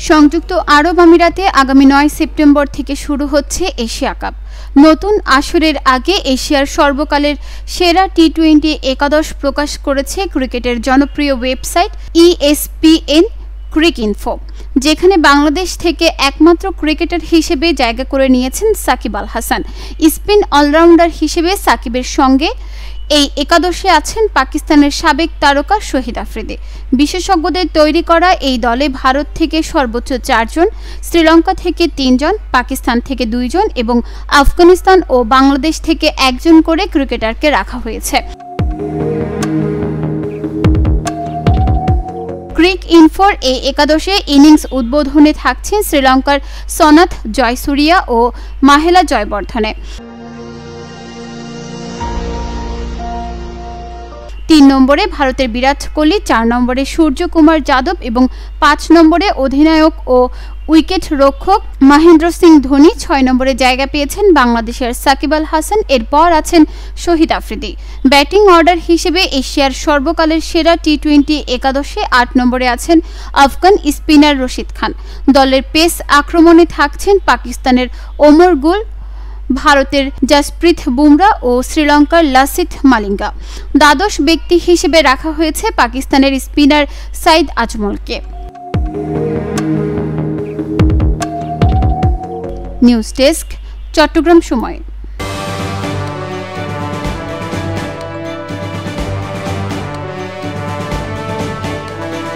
সংযুক্ত আরব আমিরাতে আগামী 9 সেপ্টেম্বর থেকে শুরু হচ্ছে এশিয়া কাপ। নতুন আসরের আগে এশিয়ার সর্বকালের সেরা টি-20 একাদশ প্রকাশ করেছে ক্রিকেটের জনপ্রিয় ওয়েবসাইট ESPN ক্রিকইনফো, যেখানে বাংলাদেশ থেকে একমাত্র ক্রিকেটার হিসেবে জায়গা করে নিয়েছেন সাকিব আল হাসান। স্পিন অলরাউন্ডার হিসেবে সাকিবের সঙ্গে এই একাদশে আছেন পাকিস্তানের সাবেক তারকা শহীদ আফ্রিদি। বিশেষজ্ঞদের তৈরি করা এই দলে ভারত থেকে সর্বোচ্চ 4 জন, শ্রীলঙ্কা থেকে 3 জন, পাকিস্তান থেকে 2 জন এবং আফগানিস্তান ও বাংলাদেশ থেকে 1 জন করে ক্রিকেটারকে রাখা হয়েছে। ক্রিকইনফোর এই একাদশে ইনিংস উদ্বোধনে থাকছেন শ্রীলঙ্কার সনাথ জয়সূরিয়া ও মাহেলা জয়বর্ধনে। 3 নম্বরে ভারতের বিরাট কোহলি, 4 নম্বরে সূর্যকুমার যাদব এবং 5 নম্বরে অধিনায়ক ও উইকেট রক্ষক মহেন্দ্র সিং ধোনি। 6 নম্বরে জায়গা পেয়েছেন বাংলাদেশের সাকিব আল হাসান। এরপর আছেন শহীদ আফ্রিদি। ব্যাটিং অর্ডার হিসেবে এশিয়ার সর্বকালের সেরা টি-20 একাদশে 8 নম্বরে আছেন আফগান স্পিনার রশিদ খান। দলের পেস আক্রমণে থাকছেন পাকিস্তানের ওমর গুল, ভারতের জসপ্রীত বুমরা ও শ্রীলঙ্কার লাসিথ মালিঙ্গা। দ্বাদশ ব্যক্তি হিসেবে রাখা হয়েছে পাকিস্তানের স্পিনার সাইদ আজমলকে। নিউজ ডেস্ক, চট্টগ্রাম সময়।